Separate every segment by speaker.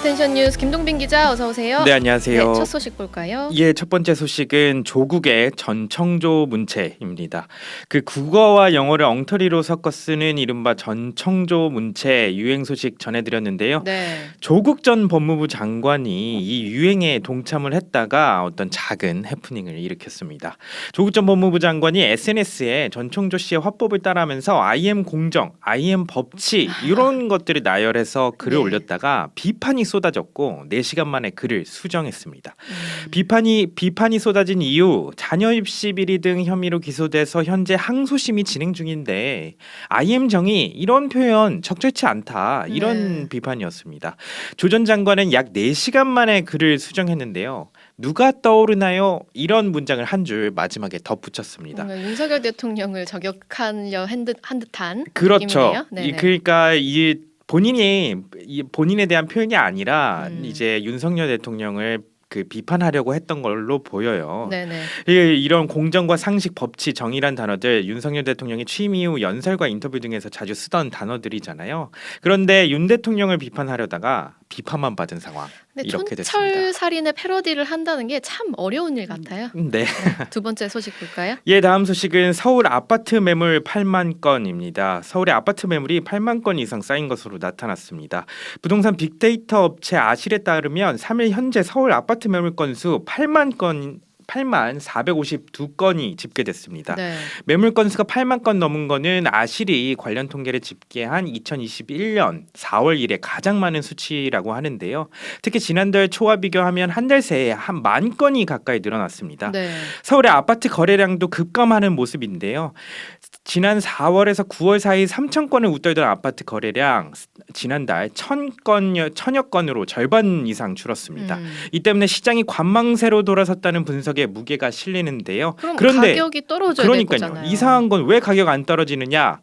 Speaker 1: 어텐션 뉴스 김동빈 기자 어서 오세요.
Speaker 2: 네, 안녕하세요.
Speaker 1: 네, 첫 소식 볼까요?
Speaker 2: 예, 첫 번째 소식은 조국의 전청조 문체입니다. 그 국어와 영어를 엉터리로 섞어 쓰는 이른바 전청조 문체 유행 소식 전해드렸는데요.
Speaker 1: 네.
Speaker 2: 조국 전 법무부 장관이 이 유행에 동참을 했다가 어떤 작은 해프닝을 일으켰습니다. 조국 전 법무부 장관이 SNS에 전청조 씨의 화법을 따라하면서 IM 공정, IM 법치 이런 것들을 나열해서 글을
Speaker 1: 네.
Speaker 2: 올렸다가 비판이 쏟아졌고 4시간 만에 글을 수정했습니다. 비판이 쏟아진 이후 자녀 입시 비리 등 혐의로 기소돼서 현재 항소심이 진행 중인데 IM 정의 이런 표현 적절치 않다 이런 비판이었습니다. 조 전 장관은 약 4시간 만에 글을 수정했는데요. 누가 떠오르나요? 이런 문장을 한 줄 마지막에 덧붙였습니다.
Speaker 1: 윤석열 대통령을 저격하려 한 듯한
Speaker 2: 그렇죠.
Speaker 1: 느낌이네요.
Speaker 2: 그러니까 이 본인에 대한 표현이 아니라 이제 윤석열 대통령을 그 비판하려고 했던 걸로 보여요.
Speaker 1: 네네.
Speaker 2: 이런 공정과 상식, 법치, 정의란 단어들 윤석열 대통령이 취임 이후 연설과 인터뷰 등에서 자주 쓰던 단어들이잖아요. 그런데 윤 대통령을 비판하려다가 비판만 받은 상황. 이렇게 됐습니다.
Speaker 1: 촌철살인의 패러디를 한다는 게 참 어려운 일 같아요.
Speaker 2: 네.
Speaker 1: 두 번째 소식 볼까요?
Speaker 2: 예, 다음 소식은 서울 아파트 매물 8만 건입니다. 서울의 아파트 매물이 8만 건 이상 쌓인 것으로 나타났습니다. 부동산 빅데이터 업체 아실에 따르면 3일 현재 서울 아파트 매물 건수 8만 452건이 집계됐습니다.
Speaker 1: 네.
Speaker 2: 매물 건수가 8만 건 넘은 거는 아실이 관련 통계를 집계한 2021년 4월 이래 가장 많은 수치라고 하는데요. 특히 지난달 초와 비교하면 한 달 새에 한 10,000건이 가까이 늘어났습니다.
Speaker 1: 네.
Speaker 2: 서울의 아파트 거래량도 급감하는 모습인데요. 지난 4월에서 9월 사이 3,000건을 웃돌던 아파트 거래량 지난달 1,000여 건으로 절반 이상 줄었습니다. 이 때문에 시장이 관망세로 돌아섰다는 분석에 무게가 실리는데요.
Speaker 1: 그런데 가격이 떨어져야 될 거잖아요.
Speaker 2: 이상한 건 왜 가격 안 떨어지느냐?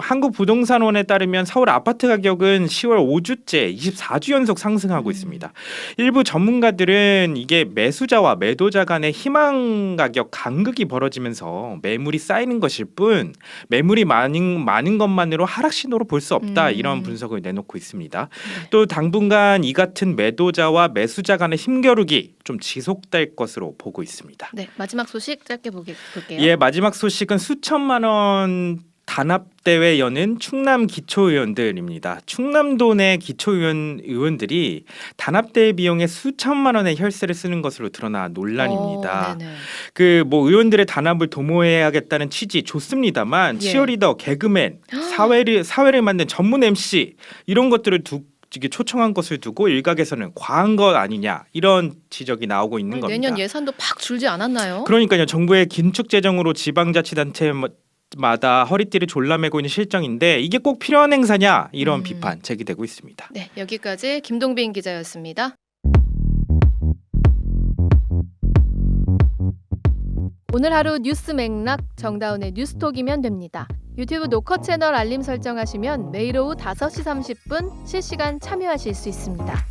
Speaker 2: 한국부동산원에 따르면 서울 아파트 가격은 10월 5주째 24주 연속 상승하고 있습니다. 일부 전문가들은 이게 매수자와 매도자 간의 희망 가격 간극이 벌어지면서 매물이 쌓이는 것일 뿐 매물이 많은 것만으로 하락 신호로 볼 수 없다 이런 분석을 내놓고 있습니다.
Speaker 1: 네.
Speaker 2: 또 당분간 이 같은 매도자와 매수자 간의 힘겨루기 좀 지속될 것으로 보고 있습니다.
Speaker 1: 네, 마지막 소식 짧게 볼게요.
Speaker 2: 예, 마지막 소식은 수천만 원 단합대회 여는 충남 기초의원들입니다. 충남도 내 기초의원들이 단합대회 비용에 수천만 원의 혈세를 쓰는 것으로 드러나 논란입니다. 그 뭐 의원들의 단합을 도모해야겠다는 취지 좋습니다만 치어리더, 개그맨, 사회를 만든 전문 MC 이런 것들을 초청한 것을 두고 일각에서는 과한 것 아니냐 이런 지적이 나오고 있는 겁니다.
Speaker 1: 내년 예산도 팍 줄지 않았나요?
Speaker 2: 그러니까요. 정부의 긴축 재정으로 지방자치단체 마다 허리띠를 졸라매고 있는 실정인데 이게 꼭 필요한 행사냐 이런 비판 제기되고 있습니다.
Speaker 1: 네, 여기까지 김동빈 기자였습니다. 오늘 하루 뉴스 맥락 정다운의 뉴스톡이면 됩니다. 유튜브 노컷 채널 알림 설정하시면 매일 오후 5시 30분 실시간 참여하실 수 있습니다.